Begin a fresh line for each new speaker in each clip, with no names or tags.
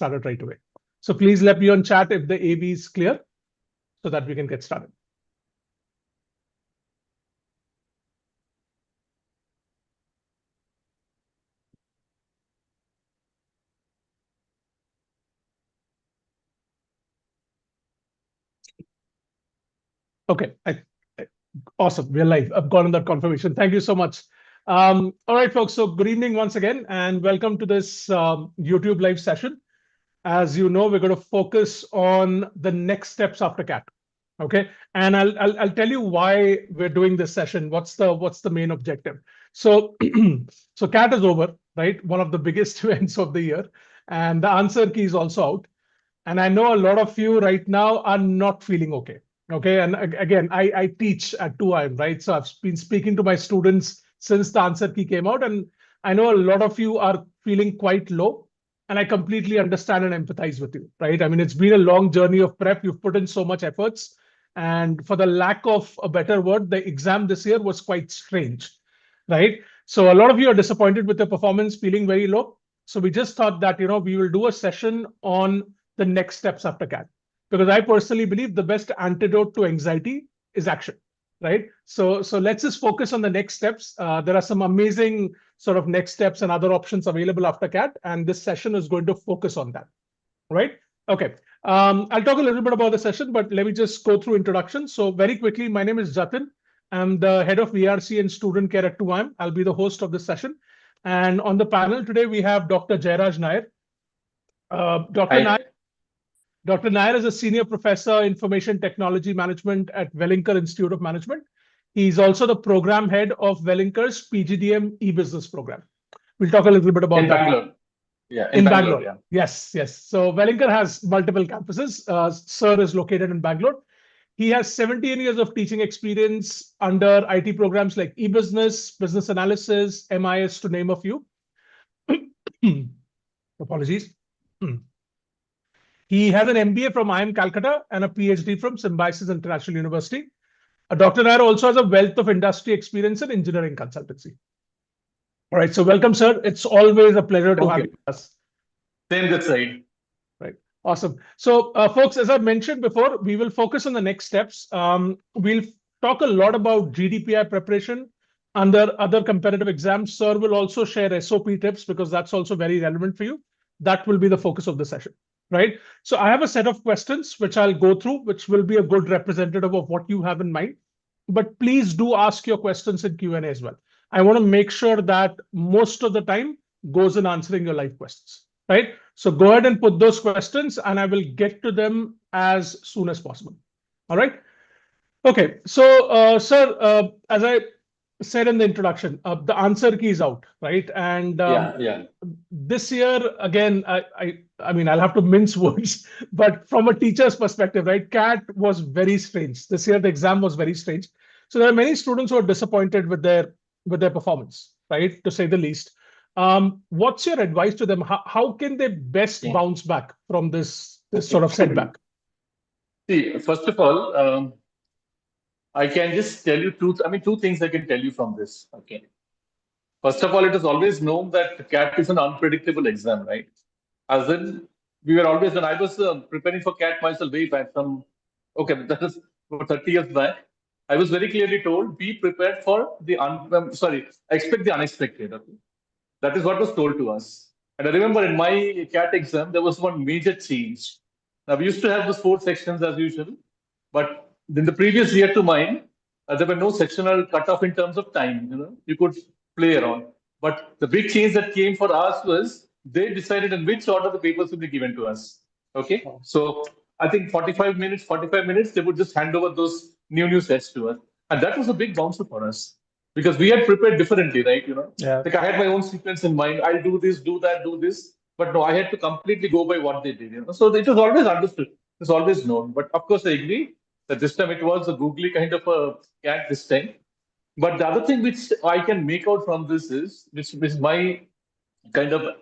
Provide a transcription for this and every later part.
started right away. So please let me on chat if the AV is clear so that we can get started. Okay, awesome. We're live. I've gotten that confirmation. Thank you so much. All right, folks. So good evening once again, and welcome to this YouTube live session. As you know, we're going to focus on the next steps after CAT. Okay, and I'll tell you why we're doing this session. What's the main objective? So so CAT is over, right? One of the biggest events of the year, and the answer key is also out. And I know a lot of you right now are not feeling okay. Okay, and again, I teach at 2IIM, right? So I've been speaking to my students since the answer key came out, and I know a lot of you are feeling quite low, and I completely understand and empathize with you, right? I mean, it's been a long journey of prep. You've put in so much efforts, and for the lack of a better word, the exam this year was quite strange, right? So a lot of you are disappointed with the performance, feeling very low. So we just thought that, we will do a session on the next steps after CAT. Because I personally believe the best antidote to anxiety is action, right? So let's just focus on the next steps. There are some amazing sort of next steps and other options available after CAT, and this session is going to focus on that, right? Okay, I'll talk a little bit about the session, but let me just go through introduction. So very quickly, my name is Jatin. I'm the head of VRC and student care at 2IIM. I'll be the host of this session. And on the panel today, we have Dr. Raj Nair. Dr. Nair is a senior professor information technology management at Welingkar Institute of Management. He's also the program head of Welingkar's PGDM e-business program. We'll talk a little bit about
that.
Bangalore.
Yeah, in Bangalore. Yeah.
Yes. So Welingkar has multiple campuses. Sir is located in Bangalore. He has 17 years of teaching experience under IT programs like e-business, business analysis, MIS, to name a few. Apologies. He has an MBA from IIM Calcutta and a PhD from Symbiosis International University. Dr. Nair also has a wealth of industry experience in engineering consultancy. All right, so welcome, sir. It's always a pleasure to have you with us.
Same that side.
Right, awesome. So, folks, as I mentioned before, we will focus on the next steps. We'll talk a lot about GDPR preparation under other competitive exams. Sir will also share SOP tips because that's also very relevant for you. That will be the focus of the session. Right. So I have a set of questions which I'll go through, which will be a good representative of what you have in mind. But please do ask your questions in Q&A as well. I want to make sure that most of the time goes in answering your live questions. Right. So go ahead and put those questions and I will get to them as soon as possible. All right. Okay. So, sir, as I said in the introduction, the answer key is out, right? And this year, again, I mean, I'll have to mince words, but from a teacher's perspective, right? CAT was very strange. This year, the exam was very strange. So there are many students who are disappointed with their performance, right? To say the least. What's your advice to them? How can they best bounce back from this sort of setback?
See, first of all, I can just tell you two things I can tell you from this. Okay. First of all, it is always known that CAT is an unpredictable exam, right? As in, we were always, when I was preparing for CAT myself way back that is 30 years back, I was very clearly told, be prepared for expect the unexpected. Okay? That is what was told to us. And I remember in my CAT exam, there was one major change. Now, we used to have those 4 sections as usual, but in the previous year to mine, there were no sectional cutoff in terms of time. You could play around. But the big change that came for us was they decided in which order the papers would be given to us. Okay. So I think 45 minutes, they would just hand over those new sets to us. And that was a big bouncer for us because we had prepared differently, right? Like I had my own sequence in mind. I'll do this, do that, do this. But no, I had to completely go by what they did. So it was always understood. It was always known. But of course, I agree that this time it was a googly kind of a CAT this time. But the other thing which I can make out from this is, which is my kind of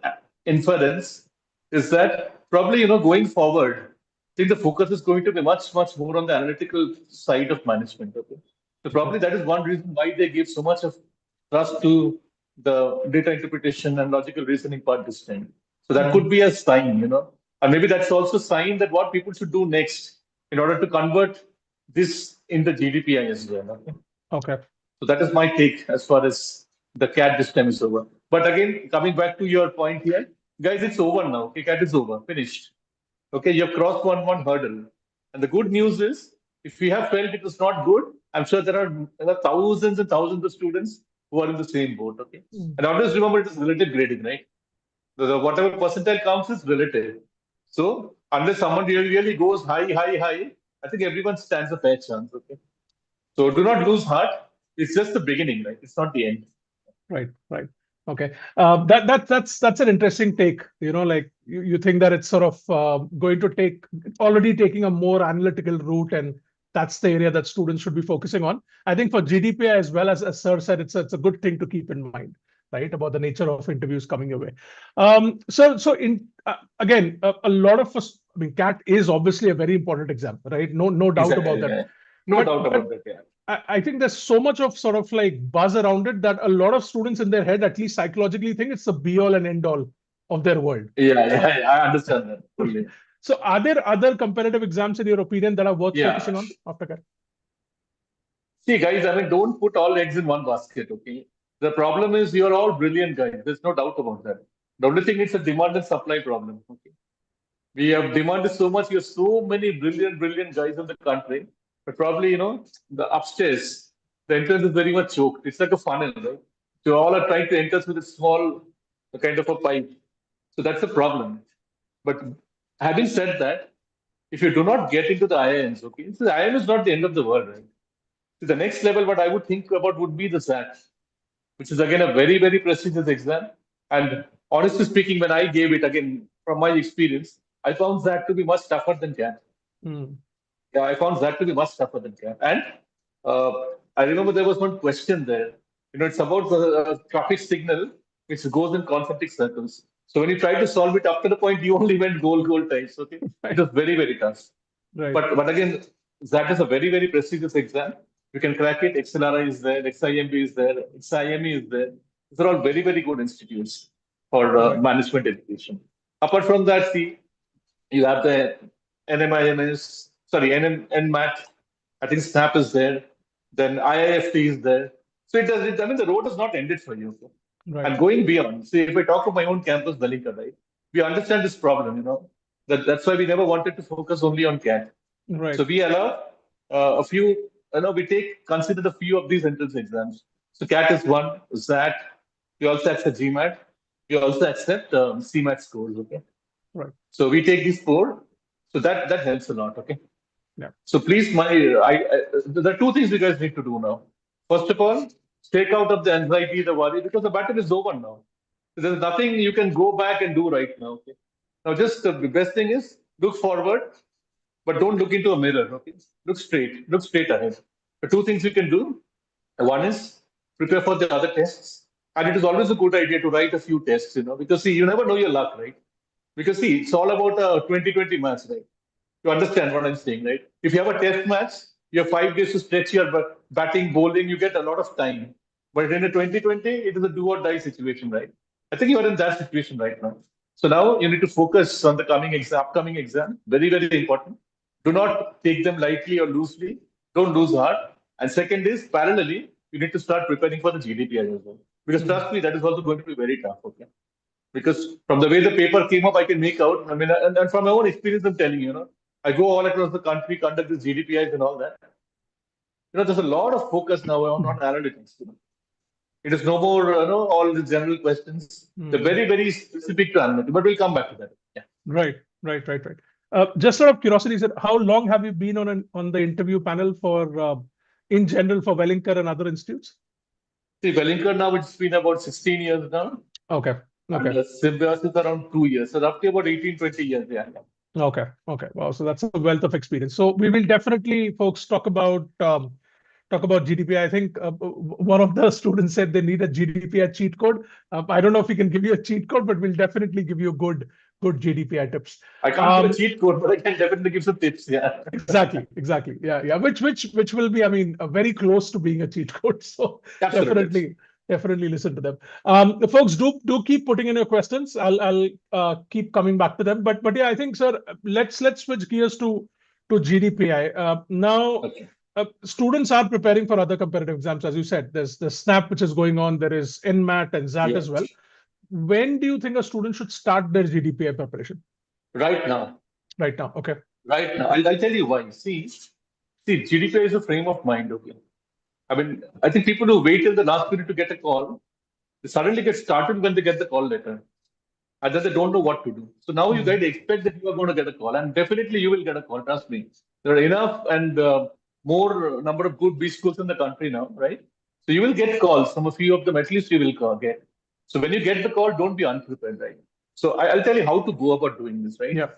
inference, is that probably, going forward, I think the focus is going to be much more on the analytical side of management. Okay? So probably that is one reason why they give so much of trust to the data interpretation and logical reasoning part this time. So that could be a sign, And maybe that's also a sign that what people should do next in order to convert this into GDPI as well. Okay.
Okay.
So that is my take as far as the CAT this time is over. But again, coming back to your point here, guys, it's over now. Okay, CAT is over, finished. Okay, you have crossed one hurdle. And the good news is, if we have felt it was not good, I'm sure there are thousands and thousands of students who are in the same boat. Okay, and always remember it is relative grading, right? Whatever percentile counts is relative. So unless someone really goes high, I think everyone stands a fair chance. Okay, so do not lose heart. It's just the beginning, right? It's not the end.
Right. Okay. That's an interesting take. Like you think that it's sort of going to already taking a more analytical route, and that's the area that students should be focusing on. I think for GDPR as well, as Sir said, it's a good thing to keep in mind, right, about the nature of interviews coming your way. So in again, a lot of us. I mean, CAT is obviously a very important exam, right? No doubt
Exactly,
about that.
yeah. No doubt about that. Yeah.
I think there's so much of sort of like buzz around it that a lot of students in their head, at least psychologically, think it's the be all and end all of their world.
Yeah, I understand that fully.
So are there other competitive exams in your opinion that are worth focusing on after that?
See, guys, I mean, don't put all eggs in one basket, okay? The problem is you're all brilliant guys. There's no doubt about that. The only thing is a demand and supply problem, okay? We have demanded so much. You have so many brilliant guys in the country. But probably, the upstairs, the entrance is very much choked. It's like a funnel, right? So all are trying to enter through a small kind of a pipe. So that's the problem. But having said that, if you do not get into the IIMs, okay, so the IIM is not the end of the world, right? So the next level, what I would think about would be the XAT, which is again a very prestigious exam. And honestly speaking, when I gave it, again, from my experience, I found that to be much tougher than CAT. Yeah, I found that to be much tougher than CAT. And I remember there was one question there. It's about the traffic signal which goes in concentric circles. So when you try to solve it up to the point, you only went goal types. Okay, it was very tough.
Right.
But again, that is a very prestigious exam. You can crack it. XLRI is there, XIMB is there, XIME is there. These are all very good institutes for management education. Apart from that, see, you have the NMIMS, sorry, NMAT. I think SNAP is there. Then IIFT is there. So I mean, the road is not ended for you.
Right.
And going beyond, see, if I talk of my own campus, Welingkar, right? We understand this problem, That's why we never wanted to focus only on CAT.
Right.
So we allow a few, we consider a few of these entrance exams. So CAT is one, XAT. We also accept GMAT. We also accept CMAT scores, okay?
Right.
So we take these four. So that helps a lot, okay?
Yeah.
So please, there are two things you guys need to do now. First of all, take out of the anxiety, the worry, because the battle is over now. There's nothing you can go back and do right now, okay? Now, just the best thing is look forward, but don't look into a mirror, okay? Look straight ahead. The two things you can do, one is prepare for the other tests. And it is always a good idea to write a few tests, because see, you never know your luck, right? Because see, it's all about a 2020 match, right? You understand what I'm saying, right? If you have a test match, you have 5 days to stretch your batting, bowling, you get a lot of time. But in a 2020, it is a do or die situation, right? I think you are in that situation right now. So now you need to focus on the upcoming exam. Very important. Do not take them lightly or loosely. Don't lose heart. And second is, parallelly, you need to start preparing for the GDPI as well. Because trust me, that is also going to be very tough, okay? Because from the way the paper came up, I can make out, I mean, and from my own experience, I'm telling you, I go all across the country, conduct the GDPIs and all that. There's a lot of focus now on analytics. It is no more, all the general questions. They're very specific to analytics, but we'll come back to that. Yeah.
Right. Just sort of curiosity, sir, how long have you been on the interview panel for, in general, for Welingkar and other institutes?
See, Welingkar now, it's been about 16 years now.
Okay.
And Symbiosis around 2 years. So roughly about 18, 20 years, yeah.
Okay. Wow. So that's a wealth of experience. So we will definitely, folks, talk about GDPI. I think one of the students said they need a GDPI cheat code. I don't know if we can give you a cheat code, but we'll definitely give you good GDPI tips.
I can't give a cheat code, but I can definitely give some tips. Yeah.
Exactly. Yeah. Which will be, I mean, very close to being a cheat code. So
Absolutely.
Definitely Definitely listen to them. Folks, do keep putting in your questions. I'll keep coming back to them. But yeah, I think, sir, let's switch gears to GDPI. Now,
Okay.
students are preparing for other competitive exams, as you said. There's the SNAP which is going on. There is NMAT and XAT
Yeah.
as well. When do you think a student should start their GDPI preparation?
Right now.
Right now. Okay.
Right now. I'll tell you why. See, GDPR is a frame of mind. Okay. I mean, I think people who wait till the last minute to get a call, they suddenly get started when they get the call letter. And then they don't know what to do. So now you guys expect that you are going to get a call, and definitely you will get a call. Trust me. There are enough and more number of good B schools in the country now, right? So you will get calls from a few of them. At least you will get. So when you get the call, don't be unprepared, right? So I'll tell you how to go about doing this, right?
Yeah.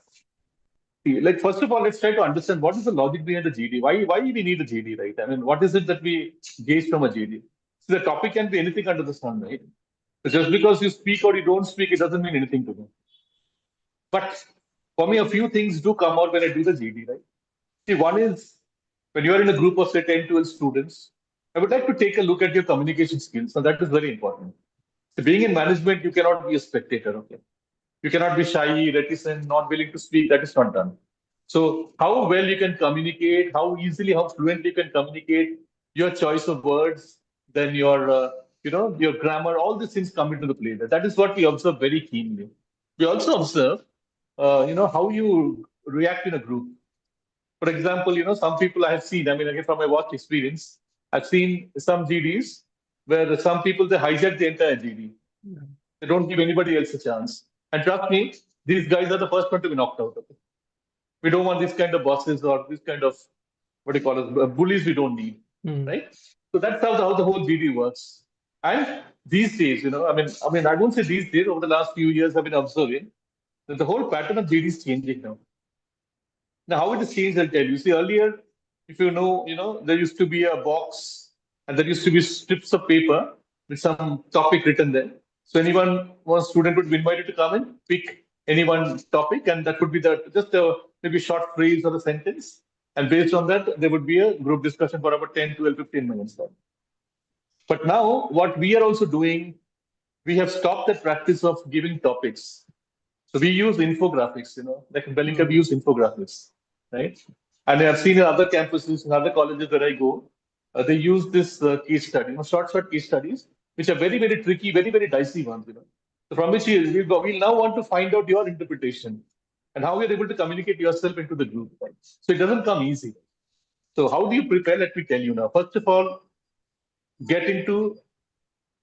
Like first of all, let's try to understand what is the logic behind the GD. Why we need a GD, right? I mean, what is it that we gauge from a GD? So the topic can be anything under the sun, right? So just because you speak or you don't speak, it doesn't mean anything to me. But for me, a few things do come out when I do the GD, right? See, one is when you are in a group of, say, 10, 12 students, I would like to take a look at your communication skills. So that is very important. So being in management, you cannot be a spectator, okay? You cannot be shy, reticent, not willing to speak. That is not done. So how well you can communicate, how easily, how fluently you can communicate, your choice of words, then your grammar, all these things come into the play. That is what we observe very keenly. We also observe, how you react in a group. For example, some people I have seen, I mean, again, from my work experience, I've seen some GDs where some people, they hijack the entire GD. They don't give anybody else a chance. And trust me, these guys are the first one to be knocked out. Okay? We don't want these kind of bosses or this kind of, what do you call it, bullies we don't need, right? So that's how the whole GD works. And these days, I won't say these days, over the last few years, I've been observing that the whole pattern of GD is changing now. Now, how it has changed, I'll tell you. See, earlier, if there used to be a box and there used to be strips of paper with some topic written there. So one student would be invited to come and pick any one topic, and that would be just maybe a short phrase or a sentence. And based on that, there would be a group discussion for about 10, 12, 15 minutes. But now, what we are also doing, we have stopped the practice of giving topics. So we use infographics, like in Welingkar, we use infographics, right? And I've seen in other campuses, in other colleges where I go, they use this case study, short case studies, which are very, very tricky, very, very dicey ones, So from which we'll now want to find out your interpretation and how you're able to communicate yourself into the group, right? So it doesn't come easy. So how do you prepare? Let me tell you now. First of all, get into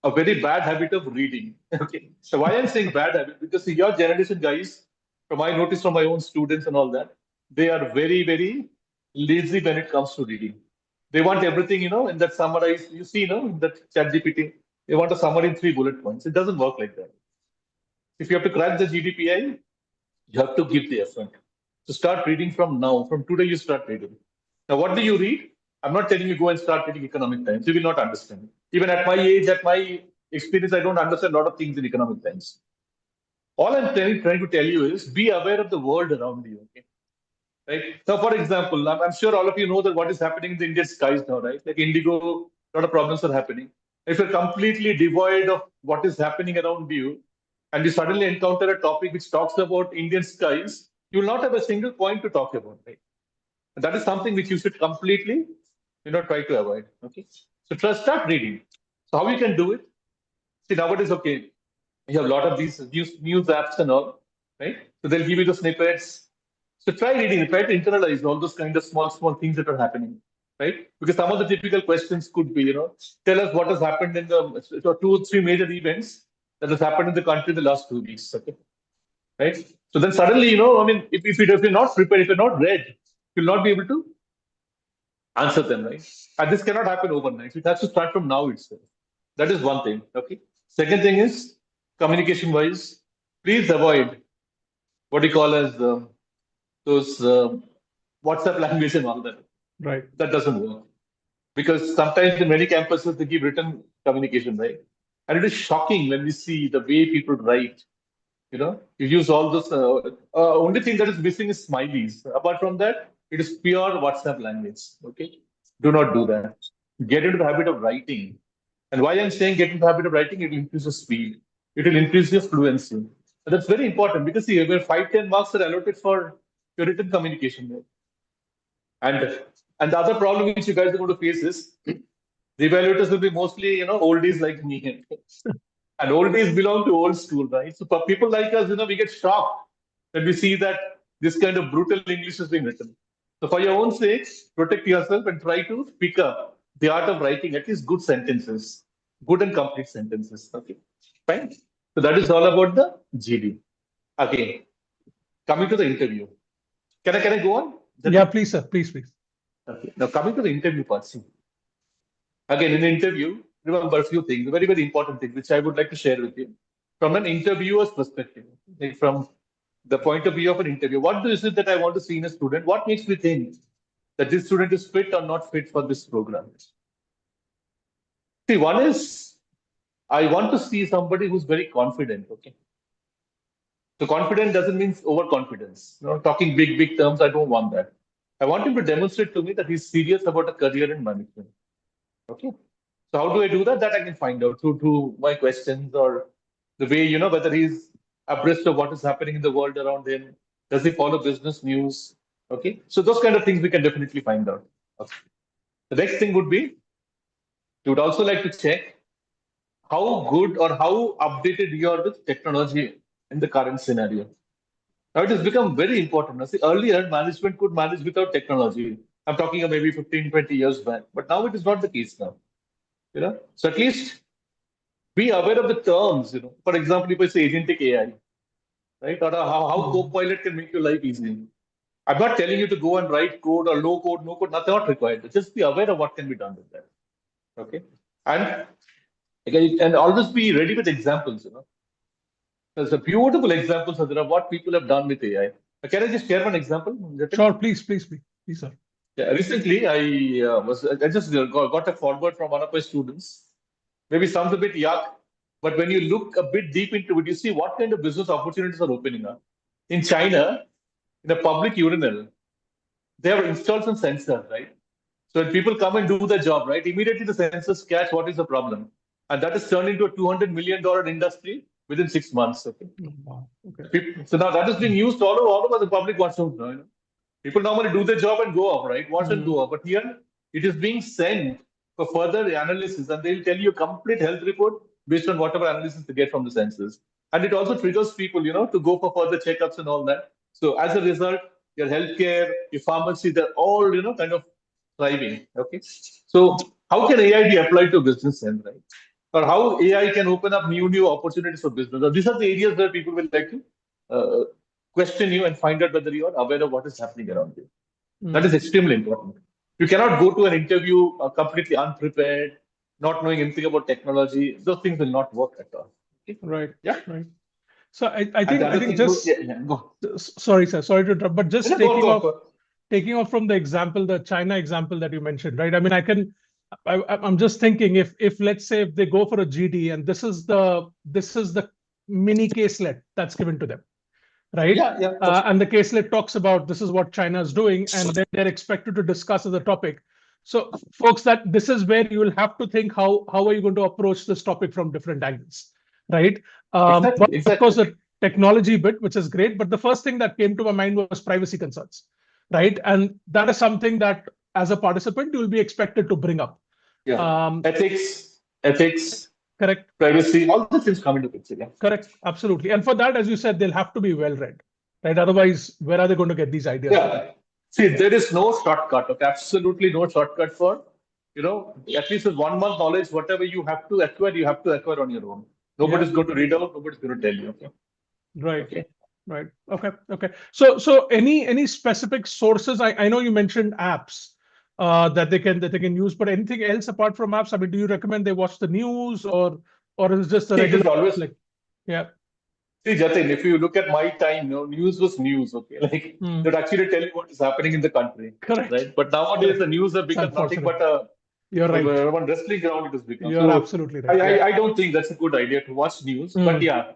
a very bad habit of reading. Okay. So why I'm saying bad habit? Because your generation guys, from I notice from my own students and all that, they are very, very lazy when it comes to reading. They want everything, in that summarize. You see, in that chat GPT, they want a summary in 3 bullet points. It doesn't work like that. If you have to crack the GDPI, you have to give the effort. So start reading from now. From today, you start reading. Now, what do you read? I'm not telling you go and start reading Economic Times. You will not understand. Even at my age, at my experience, I don't understand a lot of things in Economic Times. All I'm trying to tell you is be aware of the world around you. Okay? Right? So, for example, I'm sure all of you know that what is happening in the Indian skies now, right? Like Indigo, a lot of problems are happening. If you're completely devoid of what is happening around you, and you suddenly encounter a topic which talks about Indian skies, you will not have a single point to talk about, right? And that is something which you should completely, try to avoid. Okay. So start reading. So how you can do it? See, nowadays, okay, you have a lot of these news apps and all, right? So they'll give you the snippets. So try reading, try to internalize all those kind of small things that are happening, right? Because some of the typical questions could be, tell us what has happened in the 2 or 3 major events that has happened in the country in the last 2 weeks, okay? Right? So then suddenly, if you're not prepared, if you're not read, you'll not be able to answer them, right? And this cannot happen overnight. It has to start from now itself. That is one thing, okay? Second thing is, communication-wise, please avoid what you call as those WhatsApp language and all that.
Right.
That doesn't work. Because sometimes in many campuses, they give written communication, right? And it is shocking when we see the way people write. You use all those. Only thing that is missing is smileys. Apart from that, it is pure WhatsApp language. Okay, do not do that. Get into the habit of writing. And why I'm saying get into the habit of writing, it will increase your speed. It will increase your fluency. And that's very important because see, where 5-10 marks are allotted for your written communication. And and the other problem which you guys are going to face is the evaluators will be mostly, oldies like me. And oldies belong to old school, right? So for people like us, we get shocked when we see that this kind of brutal English is being written. So for your own sake, protect yourself and try to pick up the art of writing at least good sentences, good and complete sentences. Okay, fine. So that is all about the GD. Again, coming to the interview. Can I go on?
Yeah, please, sir. Please.
Okay. Now coming to the interview part. See, again, in an interview, remember a few things, very, very important things, which I would like to share with you. From an interviewer's perspective, like from the point of view of an interview, what is it that I want to see in a student? What makes me think that this student is fit or not fit for this program? See, one is I want to see somebody who's very confident. Okay. So confident doesn't mean overconfidence. Talking big terms, I don't want that. I want him to demonstrate to me that he's serious about a career in management. Okay. So how do I do that? That I can find out through my questions or the way, whether he's abreast of what is happening in the world around him. Does he follow business news? Okay. So those kind of things we can definitely find out. Okay. The next thing would be, we would also like to check how good or how updated you are with technology in the current scenario. Now it has become very important. Now, see, earlier management could manage without technology. I'm talking of maybe 15, 20 years back, but now it is not the case now. So at least be aware of the terms. For example, if I say agentic AI, right, or how Copilot can make your life easy. I'm not telling you to go and write code or low code, no code, nothing not required. Just be aware of what can be done with that. Okay, and again, and always be ready with examples. There's a beautiful examples of what people have done with AI. Can I just share one example?
Sure, please, sir.
Yeah, recently I just got a forward from one of my students. Maybe sounds a bit yuck, but when you look a bit deep into it, you see what kind of business opportunities are opening up. In China, in a public urinal, they have installed some sensors, right? So when people come and do the job, right, immediately the sensors catch what is the problem. And that is turned into a $200 million industry within 6 months. Okay.
Wow. Okay.
So now that is being used all over the public wants to know. People normally do their job and go off, right? Watch and go off. But here it is being sent for further analysis, and they'll tell you a complete health report based on whatever analysis they get from the sensors. And it also triggers people, to go for further checkups and all that. So as a result, your healthcare, your pharmacy, they're all, kind of thriving. Okay. So how can AI be applied to business then, right? Or how AI can open up new opportunities for business? Or these are the areas where people will like to question you and find out whether you are aware of what is happening around you. That is extremely important. You cannot go to an interview completely unprepared, not knowing anything about technology. Those things will not work at all. Okay?
Right.
Yeah.
Right. So I think just
go.
Sorry, sir. Sorry to interrupt, but just taking off from the example, the China example that you mentioned, right? I mean, I'm just thinking if let's say if they go for a GD and this is the mini caselet that's given to them, right?
Yeah.
And the caselet talks about this is what China is doing, and then they're expected to discuss as a topic. So, folks, that this is where you will have to think how are you going to approach this topic from different angles, right?
Exactly.
Of course, the technology bit, which is great, but the first thing that came to my mind was privacy concerns, right? And that is something that, as a participant, you will be expected to bring up.
Yeah. Ethics.
Correct.
Privacy, all these things come into picture. Yeah.
Correct. Absolutely. And for that, as you said, they'll have to be well read, right? Otherwise, where are they going to get these ideas?
Yeah. See, there is no shortcut. Okay? Absolutely no shortcut for, at least with 1 month knowledge, whatever you have to acquire on your own. Nobody's going to read out, nobody's going to tell you. Okay.
Right. Okay. Right. Okay. So any specific sources? I know you mentioned apps that they can use, but anything else apart from apps? I mean, do you recommend they watch the news or is it just a regular?
Always
yeah.
See, Jatin, if you look at my time, news was news. Okay, like they'd actually tell you what is happening in the country.
Correct.
Right. But nowadays the news have become nothing but a
You're right.
one wrestling ground. It has become.
You're absolutely
right. I don't think that's a good idea to watch news, but yeah.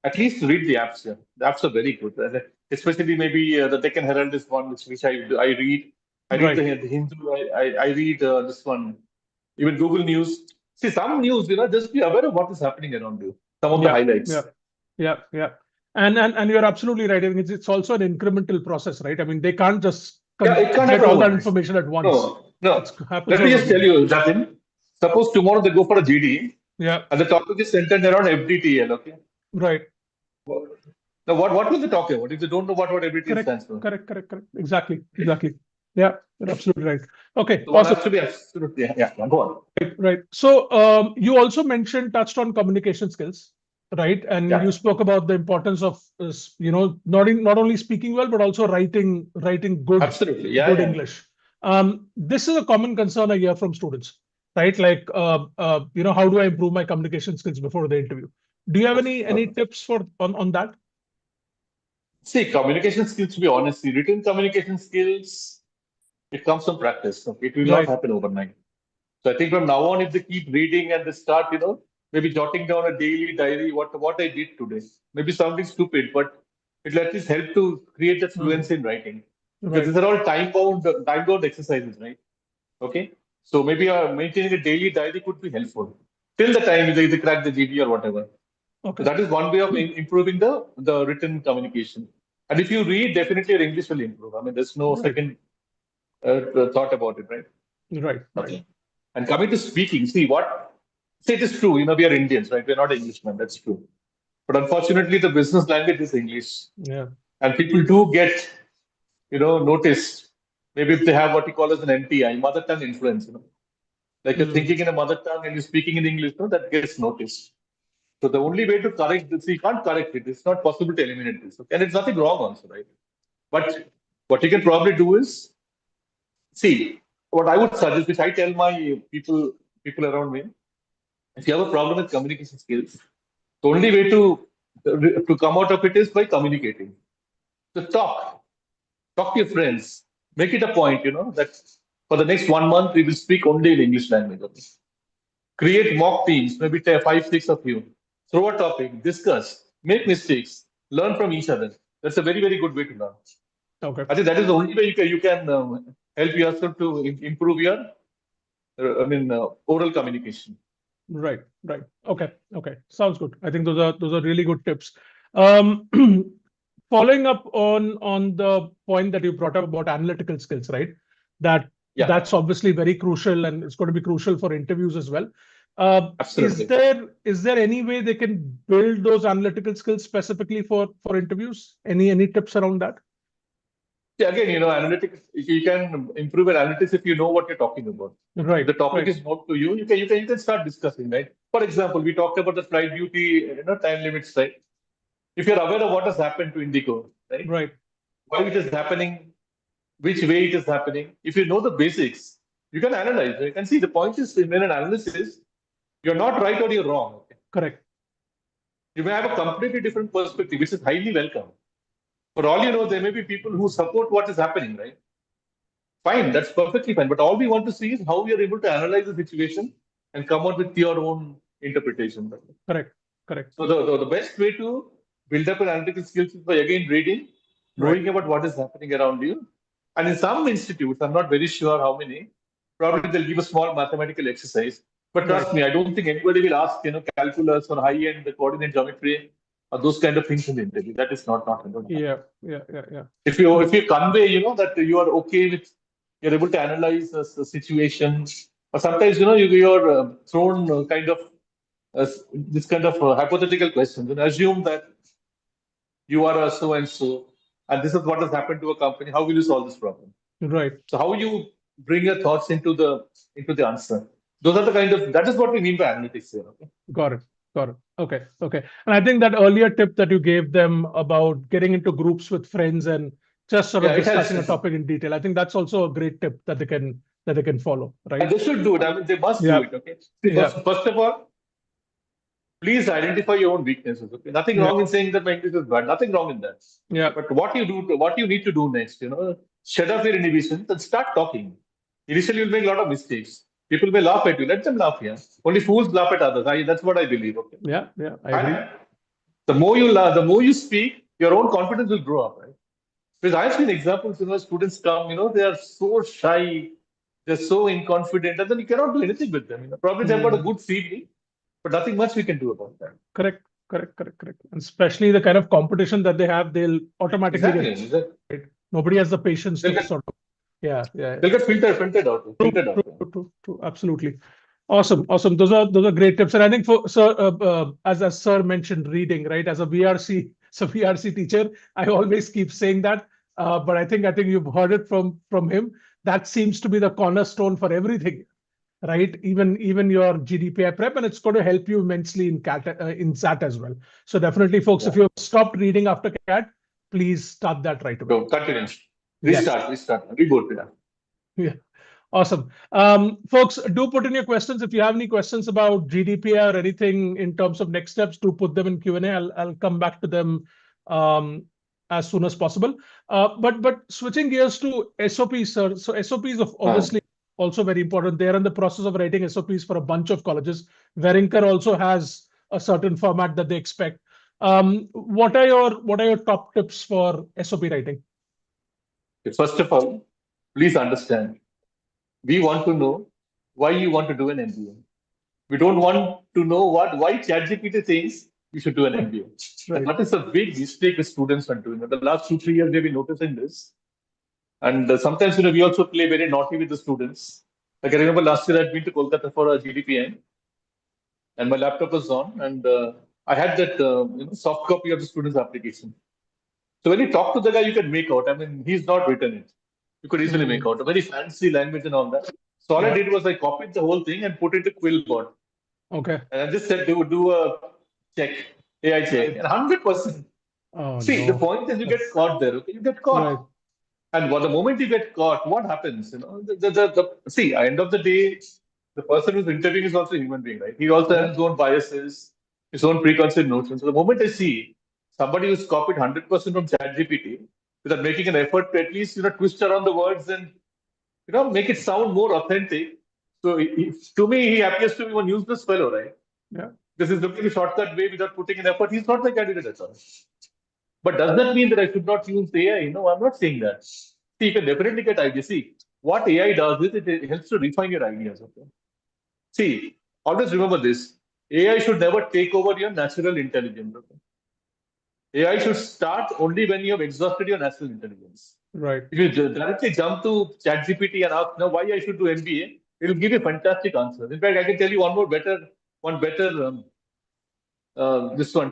At least read the apps. Yeah. The apps are very good. Especially maybe the Deccan Herald is one which I read. I read the Hindu. I read this one. Even Google News. see some news, just be aware of what is happening around you. Some of the highlights.
Yeah. And you're absolutely right. I mean, it's also an incremental process, right? I mean, they can't just
It can't
get
happen
all that
overnight.
information at once.
No.
It happens
Let me
over a
just tell
period.
you, Jatin. Suppose tomorrow they go for a GD,
Yeah,
and the topic is centered around FDTL. Okay.
right.
Now, what will they talk about if they don't know what FDTL
Correct.
stands for?
Correct. Exactly. Yeah, you're absolutely right. Okay,
So one
awesome.
has to be absolutely go on.
Right. So you also touched on communication skills, right? And you
Yeah,
spoke about the importance of not only speaking well but also writing
absolutely.
good
Yeah.
English. This is a common concern I hear from students, right? Like how do I improve my communication skills before the interview? Do you have any tips on that?
See, communication skills. To be honest, the written communication skills, it comes from practice. Okay? It will not
Right.
happen overnight. So I think from now on, if they keep reading and they start, maybe jotting down a daily diary, what I did today. Maybe something stupid, but it'll at least help to create that fluency in writing. Because
Right.
these are all time bound exercises, right? Okay. So maybe maintaining a daily diary could be helpful till the time they crack the GD or whatever. So
Okay.
that is one way of improving the written communication. And if you read, definitely your English will improve. I mean, there's no
Right.
second thought about it, right?
Right.
Okay. And coming to speaking, say it is true, we are Indians, right? We're not Englishmen, that's true. But unfortunately, the business language is English.
Yeah.
And people do get, noticed. Maybe if they have what you call as an MTI, mother tongue influence, like you're thinking in a mother tongue and you're speaking in English, that gets noticed. So the only way to correct this, you can't correct it. It's not possible to eliminate this. Okay? And it's nothing wrong also, right? But what you can probably do is, see, what I would suggest, which I tell my people around me, if you have a problem with communication skills, the only way to come out of it is by communicating. So talk to your friends, make it a point, that for the next 1 month we will speak only in English language. Okay? Create mock teams, maybe 5, 6 of you. Throw a topic, discuss, make mistakes, learn from each other. That's a very, very good way to learn.
Okay.
I think that is the only way you can help yourself to improve your, oral communication.
Right. Okay. Sounds good. I think those are really good tips. Um, Following up on the point that you brought up about analytical skills, right? That's obviously very crucial, and it's going to be crucial for interviews as well.
Absolutely.
Is there any way they can build those analytical skills specifically for interviews? Any tips around that?
Yeah, again, analytics. You can improve your analytics if you know what you're talking about.
Right.
If the topic is known to you, you can start discussing, right? For example, we talked about the flight duty, time limits, right? If you're aware of what has happened to Indigo, right?
Right.
Why it is happening, which way it is happening. If you know the basics, you can analyze. You can see the point is in an analysis, you're not right or you're wrong. Okay?
Correct.
You may have a completely different perspective, which is highly welcome. For all you know, there may be people who support what is happening, right? Fine, that's perfectly fine. But all we want to see is how we are able to analyze the situation and come out with your own interpretation.
Correct.
So the best way to build up an analytical skills is by again reading, knowing about what is happening around you. And in some institutes, I'm not very sure how many, probably they'll give a small mathematical exercise. But trust me, I don't think anybody will ask, calculus or high-end coordinate geometry or those kind of things in the interview. That is not going to happen.
Yeah.
If you convey, that you are okay with, you're able to analyze the situation, or sometimes, you're thrown kind of this kind of hypothetical questions and assume that you are a so and so, and this is what has happened to a company. How will you solve this problem?
Right.
So how you bring your thoughts into the answer. Those are the that is what we mean by analytics here. Okay?
Got it. Okay. And I think that earlier tip that you gave them about getting into groups with friends and just sort of discussing a topic in detail, I think that's also a great tip that they can follow, right?
And they should do it. I mean, they must do it. Okay. First of all, please identify your own weaknesses. Okay. Nothing wrong in saying that my English is bad. Nothing wrong in that.
Yeah.
But what you need to do next, shut off your inhibitions and start talking. Initially, you'll make a lot of mistakes. People may laugh at you. Let them laugh here. Only fools laugh at others. That's what I believe. Okay.
Yeah. I agree.
And the more you laugh, the more you speak, your own confidence will grow up, right? Because I've seen examples, students come, they are so shy. They're so inconfident, and then you cannot do anything with them. Probably they've got a good CV, but nothing much we can do about that.
Correct. And especially the kind of competition that they have, they'll automatically get.
Exactly.
Nobody has the patience to sort of. Yeah.
They'll get filtered out.
True. Absolutely. Awesome. Those are great tips. And I think for sir, as sir mentioned, reading, right? As a VRC teacher, I always keep saying that. But I think you've heard it from him. That seems to be the cornerstone for everything, right? Even your GDPI prep, and it's going to help you immensely in XAT as well. So definitely, folks, if you have stopped reading after CAT, please start that right away.
Go, continue. Restart. Reboot.
Yeah. Awesome. Folks, do put in your questions. If you have any questions about GDPR or anything in terms of next steps, do put them in Q&A. I'll come back to them as soon as possible. But switching gears to SOPs, sir. So SOPs of obviously also very important. They're in the process of writing SOPs for a bunch of colleges. Welingkar also has a certain format that they expect. What are your top tips for SOP writing?
First of all, please understand, we want to know why you want to do an MBA. We don't want to know why ChatGPT thinks you should do an MBA. Right. That is a big mistake the students are doing. In the last 2-3 years, they've been noticing this. And sometimes, we also play very naughty with the students. Like I remember last year, I'd been to Kolkata for a GDPI, and my laptop was on, and I had that soft copy of the student's application. So when you talk to the guy, you can make out. I mean, he's not written it. You could easily make out a very fancy language and all that. So all I did was I copied the whole thing and put it to Quillbot.
Okay.
And I just said they would do a check, AI check, and 100%. See, the point is you get caught there. Okay, you get caught. Right. And the moment you get caught, what happens? See, at the end of the day, the person who's interviewing is also a human being, right? He also has his own biases, his own preconceived notions. So the moment I see somebody who's copied 100% from ChatGPT without making an effort to at least twist around the words and make it sound more authentic. So to me, he appears to be one useless fellow, right?
Yeah.
This is looking a shortcut way without putting in effort. He's not the candidate at all. But does that mean that I should not use AI? No, I'm not saying that. See, you can definitely get ideas. See, what AI does is it helps to refine your ideas. Okay. See, always remember this. AI should never take over your natural intelligence. Okay? AI should start only when you have exhausted your natural intelligence.
Right.
If you directly jump to ChatGPT and ask, why I should do MBA, it will give you fantastic answers. In fact, I can tell you one better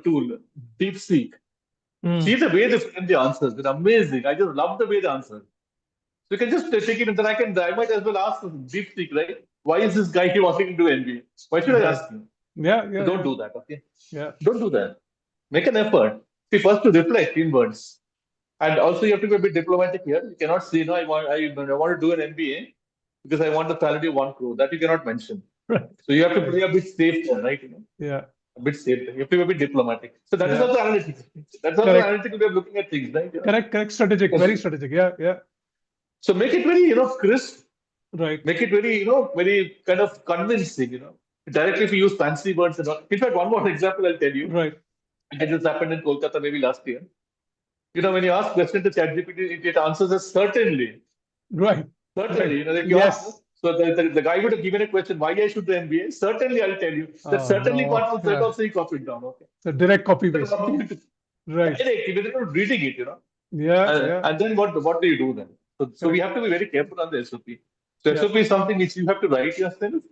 tool, DeepSeek. See the way they frame the answers. It's amazing. I just love the way they answer. So you can just take it, and then I might as well ask DeepSeek, right? Why is this guy wanting to do MBA? Why should I ask him?
Yeah.
So don't do that, okay?
Yeah.
Don't do that. Make an effort. See, first to reflect in words. And also you have to be a bit diplomatic here. You cannot say, I want to do an MBA because I want the salary of 1 crore. That you cannot mention.
Right.
So you have to play a bit safe there, right?
Yeah.
A bit safe. You have to be a bit diplomatic. So that is also analytical. That's also an analytical way of looking at things, right?
Correct. Strategic. Very strategic. Yeah.
So make it very, crisp.
Right.
Make it very, very kind of convincing, Directly if you use fancy words and all. In fact, one more example I'll tell you.
Right.
It just happened in Kolkata maybe last year. When you ask questions to ChatGPT, it answers us certainly.
Right.
Certainly.
Right.
Yes. So the guy would have given a question, why I should do MBA? Certainly, I'll tell you. That certainly part was also he copied down. Okay.
So direct copy paste. Right.
Direct, without reading it,
Yeah.
And then what do you do then? So we have to be very careful on the SOP. So SOP is something which you have to write yourself.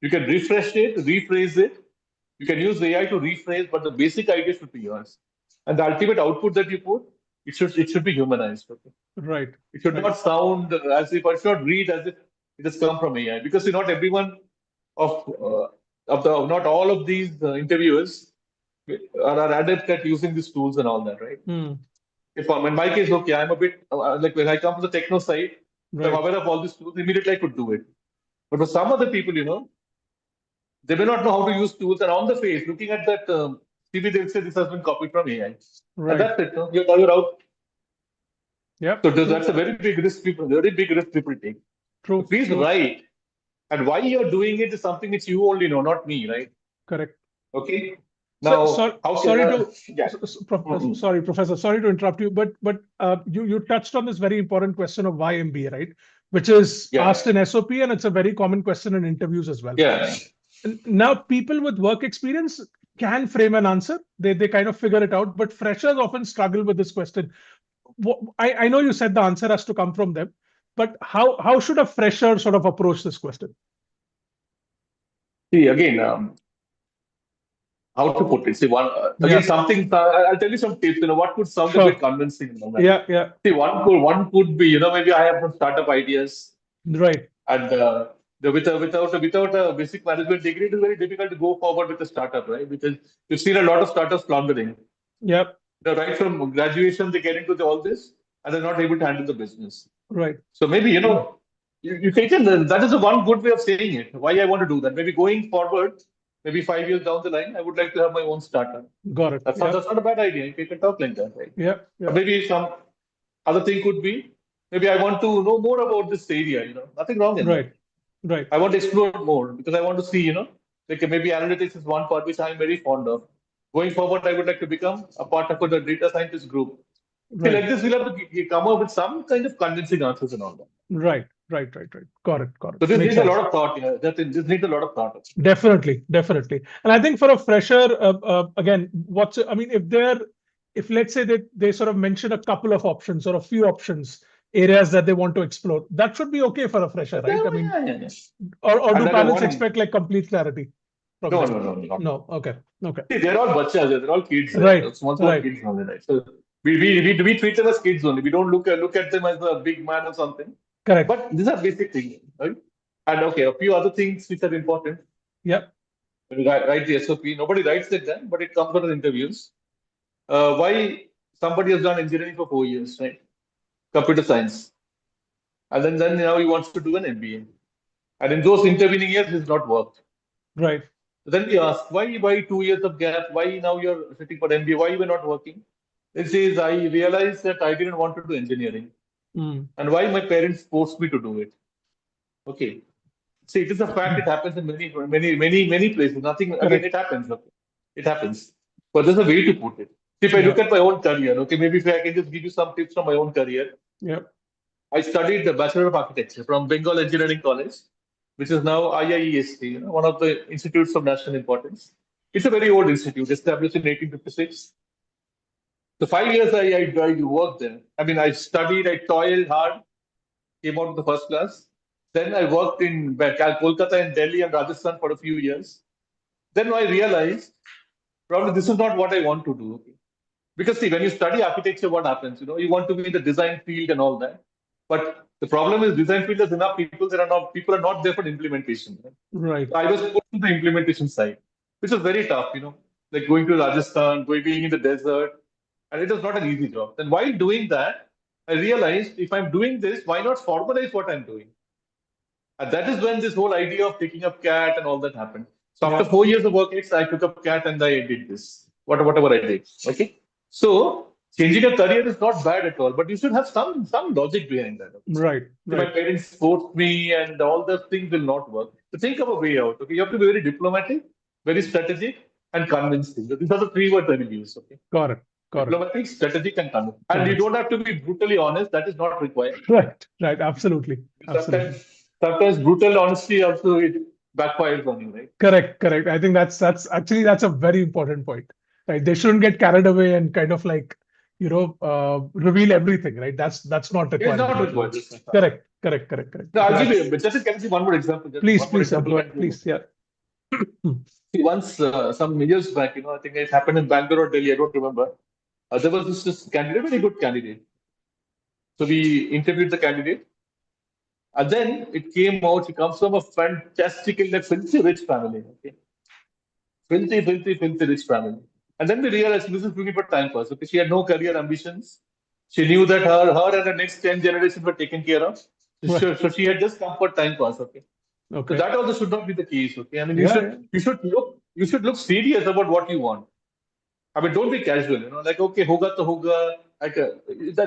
You can refresh it, rephrase it. You can use AI to rephrase, but the basic idea should be yours. And the ultimate output that you put, it should be humanized. Okay?
Right.
It should not sound as if, or it should not read as if it has come from AI. Because not everyone not all of these interviewers are adept at using these tools and all that, right? If in my case, okay, I'm a bit like when I come to the techno side, I'm aware of all these tools, immediately I could do it. But for some other people, they may not know how to use tools, and on the face, looking at that CV, they will say this has been copied from AI. Right. And that's it. You're out.
Yeah.
So that's a very big risk people take.
True.
So please write. And why you're doing it is something which you only know, not me, right?
Correct.
Okay. Now,
Professor, sorry to interrupt you, but you touched on this very important question of why MBA, right? which is
Yeah.
asked in SOP, and it's a very common question in interviews as well.
Yeah.
And now, people with work experience can frame an answer. They kind of figure it out, but freshers often struggle with this question. I know you said the answer has to come from them, but how should a fresher sort of approach this question?
See, again, how to put it? See, again, something. I'll tell you some tips. What could sound a bit convincing.
Yeah.
See, one could be, maybe I have some startup ideas,
right?
And without a basic management degree, it is very difficult to go forward with a startup, right? Because you've seen a lot of startups floundering.
Yep.
Right from graduation, they get into all this, and they're not able to handle the business.
Right.
So maybe you take it. That is the one good way of saying it. Why I want to do that? Maybe going forward, maybe 5 years down the line, I would like to have my own startup.
Got it.
That's not a bad idea. You can talk like that, right?
Yeah.
Maybe some other thing could be, maybe I want to know more about this area. Nothing wrong in that.
Right.
I want to explore more because I want to see, like maybe analytics is one part which I'm very fond of. Going forward, I would like to become a part of the data scientist group. Right. See, like this, we'll have to come up with some kind of convincing answers and all that.
Right. Got it.
So this needs a lot of thought. Yeah, this needs a lot of thought.
Definitely. And I think for a fresher, again, if let's say they sort of mention a couple of options or a few options, areas that they want to explore, that should be okay for a fresher, right?
Yeah.
Or do panels expect like complete clarity? No. Okay.
See, they're all bachas. They're all kids.
Right.
Small kids only, right? So we treat them as kids only. We don't look at them as a big man or something.
Correct.
But these are basic things, right? And a few other things which are important.
Yeah.
When you write the SOP, nobody writes it then, but it comes out of interviews. Why somebody has done engineering for 4 years, right? Computer science. And then now he wants to do an MBA. And in those intervening years, it's not worked.
Right.
Then we ask, why 2 years of gap? Why now you're sitting for MBA? Why you were not working? It says, I realized that I didn't want to do engineering. And why my parents forced me to do it. Okay. See, it is a fact. It happens in many places. Again, it happens. Okay. It happens. But there's a way to put it. See, if I look at my own career, okay, maybe if I can just give you some tips from my own career.
Yeah.
I studied the Bachelor of Architecture from Bengal Engineering College, which is now IIM-C, one of the institutes of national importance. It's a very old institute, established in 1856. So 5 years I worked there. I studied, I toiled hard, came out with the first class. Then I worked in Kolkata and Delhi and Rajasthan for a few years. Then I realized, probably this is not what I want to do. Because see, when you study architecture, what happens? You want to be in the design field and all that. But the problem is design field has enough people. People are not there for implementation.
Right.
So I was put to the implementation side, which was very tough, like going to Rajasthan, being in the desert. And it was not an easy job. Then while doing that, I realized if I'm doing this, why not formalize what I'm doing? And that is when this whole idea of taking up CAT and all that happened. So after 4 years of work, I took up CAT and I did this, whatever I did. Okay. So changing a career is not bad at all, but you should have some logic behind that. Okay?
Right.
My parents forced me and all those things will not work. So think of a way out. Okay. You have to be very diplomatic, very strategic, and convincing. These are the 3 words I will use. Okay.
Got it.
Diplomatic, strategic, and convincing. And you don't have to be brutally honest. That is not required.
Right. Absolutely.
Sometimes brutal honesty also it backfires on you, right?
Correct. I think that's a very important point. Right. They shouldn't get carried away and kind of like, reveal everything, right? That's not required.
It's not required.
Correct.
No, I'll give you, but just can I see one more example?
Please. Yeah.
See, once some years back, I think it happened in Bangalore or Delhi, I don't remember. There was this candidate, very good candidate. So we interviewed the candidate. And then it came out, he comes from a fantastically filthy rich family. Okay. Filthy rich family. And then we realized this is doing it for time pass. Okay. She had no career ambitions. She knew that her and the next 10 generations were taken care of. So she had just come for time pass. Okay. So that also should not be the case. Okay. You should look serious about what you want. Don't be casual, like, okay, hoga to hoga.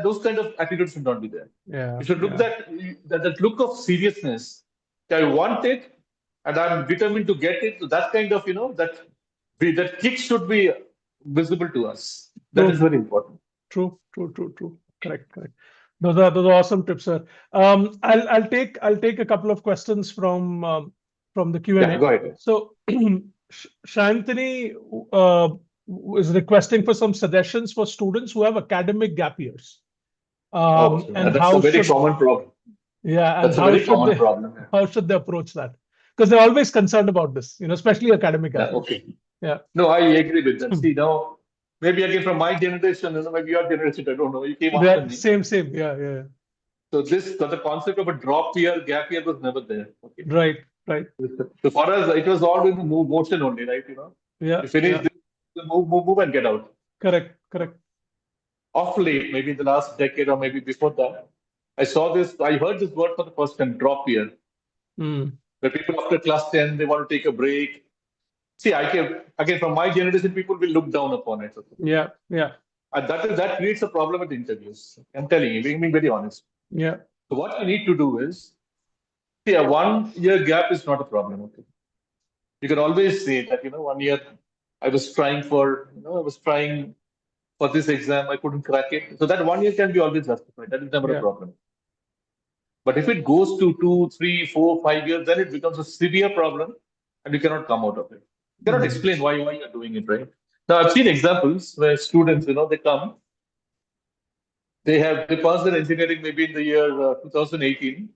Those kind of attitudes should not be there.
Yeah.
You should look that look of seriousness. I want it and I'm determined to get it. So that kind of, that kick should be visible to us. That is very important.
True. Correct. Those are awesome tips, sir. I'll take a couple of questions from the Q&A.
Yeah, go ahead.
So Shantini is requesting for some suggestions for students who have academic gap years. And
That's
how
a very
should
common problem.
yeah, and
That's a very common problem. Yeah.
how should they approach that? Because they're always concerned about this, especially academic
Yeah,
gap years.
okay.
Yeah.
No, I agree with that. See, now, maybe again from my generation, maybe your generation, I don't know. You came after me.
Same. Yeah.
So the concept of a drop year, gap year was never there. Okay.
Right.
So for us, it was all in motion only, right?
Yeah.
You finish this, move and get out.
Correct.
Off late, maybe in the last decade or maybe before that, I heard this word for the first time, drop year. Where people after class 10, they want to take a break. See, again, from my generation, people will look down upon it. Okay?
Yeah.
And that creates a problem at interviews. I'm telling you, being very honest.
Yeah.
So what you need to do is, see, a 1 year gap is not a problem. Okay. You can always say that, 1 year I was trying for this exam, I couldn't crack it. So that 1 year can be always justified. That is never a problem. But if it goes to 2, 3, 4, 5 years, then it becomes a severe problem and you cannot come out of it. You cannot explain why you're doing it, right? Now, I've seen examples where students, they come, they passed their engineering maybe in the year 2018,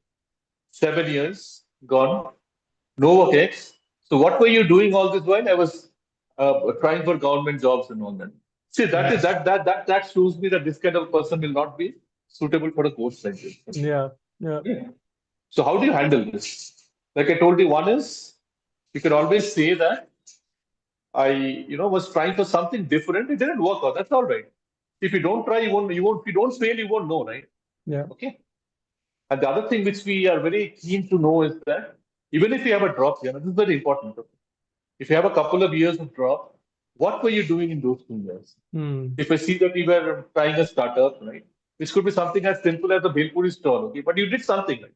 7 years gone, no work X. So what were you doing all this while? I was trying for government jobs and all that. See, that shows me that this kind of person will not be suitable for a course like this.
Yeah.
So how do you handle this? Like I told you, one is you can always say that I, was trying for something different. It didn't work out. That's all right. If you don't try, you won't. If you don't fail, you won't know, right?
Yeah.
Okay. And the other thing which we are very keen to know is that even if you have a drop here, this is very important. If you have a couple of years of drop, what were you doing in those 2 years? If I see that you were trying a startup, right? Which could be something as simple as a Bhelpuri stall, okay? But you did something, right?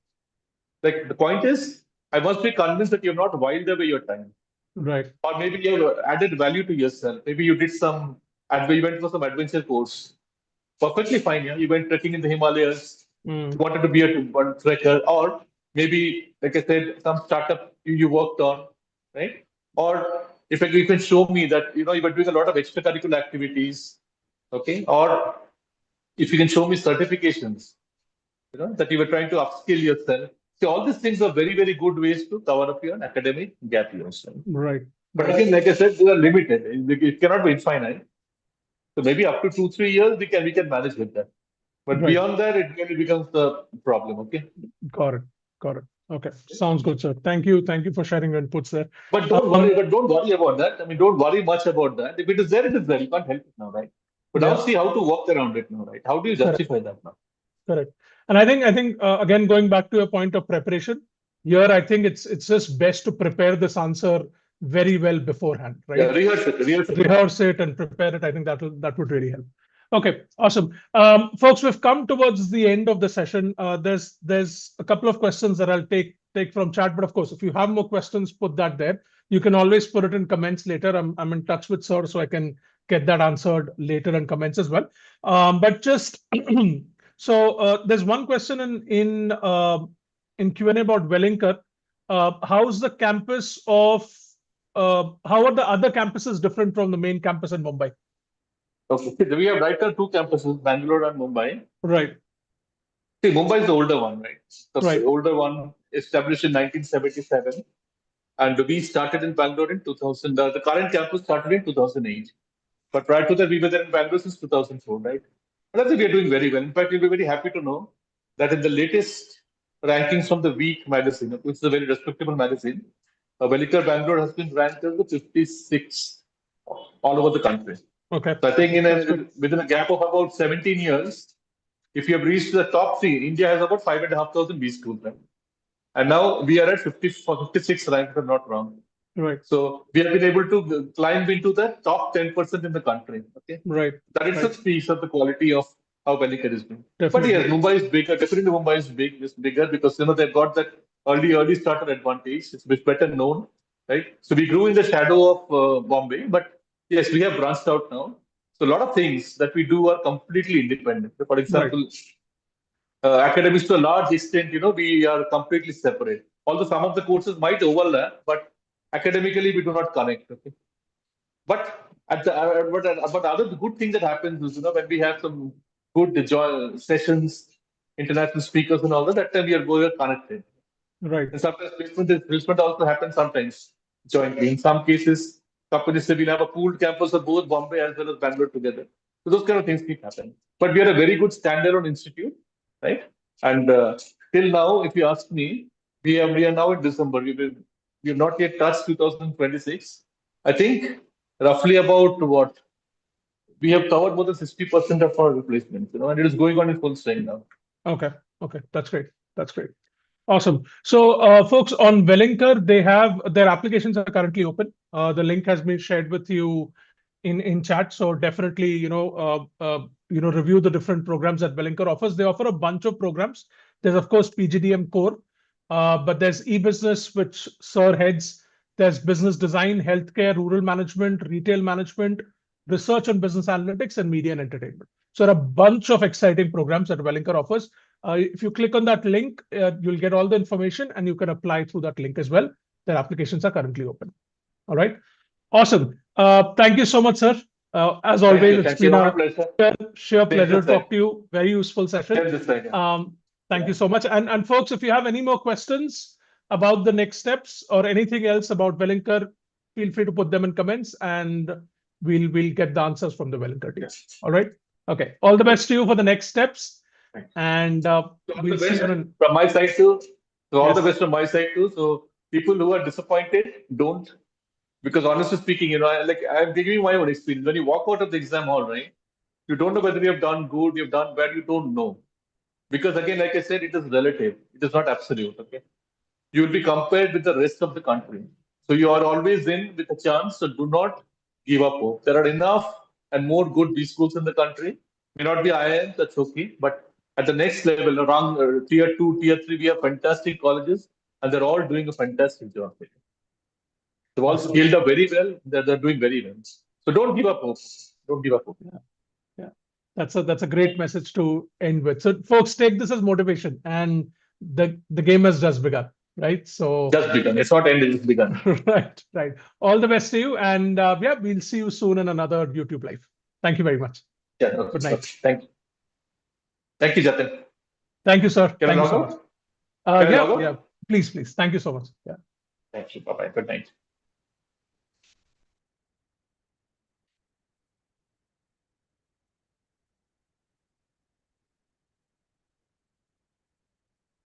Like the point is, I must be convinced that you have not whiled away your time.
Right.
Or maybe you have added value to yourself. Maybe you did you went for some adventure course. Perfectly fine, yeah. You went trekking in the Himalayas. You wanted to be a trekker. Or maybe, like I said, some startup you worked on, right? Or if you can show me that, you were doing a lot of extracurricular activities, okay? Or if you can show me certifications, that you were trying to upskill yourself. So all these things are very, very good ways to cover up your academic gap years.
Right.
But again, like I said, they are limited. It cannot be infinite. So maybe up to 2, 3 years, we can manage with that. But beyond that, it really becomes the problem. Okay.
Got it. Okay. Sounds good, sir. Thank you for sharing your inputs there.
But don't worry about that. I mean, don't worry much about that. If it is there, it is there. You can't help it now, right? But now see how to work around it now, right? How do you justify that now?
Correct. And I think again, going back to a point of preparation, here I think it's just best to prepare this answer very well beforehand, right?
Yeah, rehearse
it and prepare it. I think that would really help. Okay, awesome. Folks, we've come towards the end of the session. There's a couple of questions that I'll take from chat, but of course, if you have more questions, put that there. You can always put it in comments later. I'm in touch with sir, so I can get that answered later in comments as well. But just so there's one question in Q&A about Welingkar. How's the campus of how are the other campuses different from the main campus in Mumbai?
Okay, we have right now 2 campuses, Bangalore and Mumbai.
Right.
See, Mumbai is the older one, right?
Right.
The older one established in 1977. And we started in Bangalore in 2000. The current campus started in 2008. But prior to that, we were there in Bangalore since 2004, right? And I think we are doing very well. In fact, you'll be very happy to know that in the latest rankings from the Week magazine, which is a very respectable magazine, Welingkar Bangalore has been ranked as the 56th all over the country.
Okay.
So I think within a gap of about 17 years, if you have reached the top 3, India has about 5,500 WeSchool, right? And now we are at 56 rank, if I'm not wrong.
Right.
So we have been able to climb into the top 10% in the country. Okay.
Right.
That itself speaks of the quality of how Welingkar is doing.
Definitely.
But yes, Mumbai is bigger. Definitely Mumbai is bigger because they've got that early starter advantage. It's better known, right? So we grew in the shadow of Bombay, but yes, we have branched out now. So a lot of things that we do are completely independent. For example, academics to a large extent, we are completely separate. Although some of the courses might overlap, but academically we do not connect. Okay. But but other good thing that happens is, when we have some good sessions, international speakers and all that, that time we are connected.
Right.
And sometimes placement also happens sometimes jointly. In some cases, companies say we'll have a pooled campus of both Bombay as well as Bangalore together. So those kind of things keep happening. But we are a very good standalone institute, right? And till now, if you ask me, we are now in December. We have not yet touched 2026. I think roughly about what we have covered more than 60% of our replacements, and it is going on in full swing now.
Okay. Okay. That's great. That's great. Awesome. So, folks, on Welingkar, they have their applications are currently open. The link has been shared with you in chat. So definitely, review the different programs that Welingkar offers. They offer a bunch of programs. There's of course PGDM core, but there's e-business, which Sir heads. There's business design, healthcare, rural management, retail management, research and business analytics, and media and entertainment. So there are a bunch of exciting programs that Welingkar offers. If you click on that link, you'll get all the information and you can apply through that link as well. Their applications are currently open. All right. Awesome. Thank you so much, sir. As always, it's been a sheer pleasure to talk to you. Very useful session. Thank you so much. And folks, if you have any more questions about the next steps or anything else about Welingkar, feel free to put them in comments and we'll get the answers from the Welingkar team. All right. Okay. All the best to you for the next steps. And we'll see you
from my side too. So all the best from my side too. So people who are disappointed, don't. Because honestly speaking, I'm giving you my own experience. When you walk out of the exam hall, right, you don't know whether you have done good, you have done bad, you don't know. Because again, like I said, it is relative. It is not absolute. Okay. You will be compared with the rest of the country. So you are always in with a chance. So do not give up hope. There are enough and more good WeSchools in the country. May not be IIM, that's okay. But at the next level, around tier 2, tier 3, we have fantastic colleges and they're all doing a fantastic job. They've all scaled up very well. They're doing very well. So don't give up hope. Don't give up hope.
Yeah. That's a great message to end with. So folks, take this as motivation, and the game has just begun, right? So
just begun. It's not ended, it's begun.
Right. All the best to you, and we'll see you soon in another YouTube live. Thank you very much.
Yeah. Okay. Good night. Thank you. Thank you, Jatin.
Thank you, sir.
Can
Thank
I
you so
log
much. Yeah. Please. Thank you so much. Yeah.
Thank you. Bye-bye. Good night.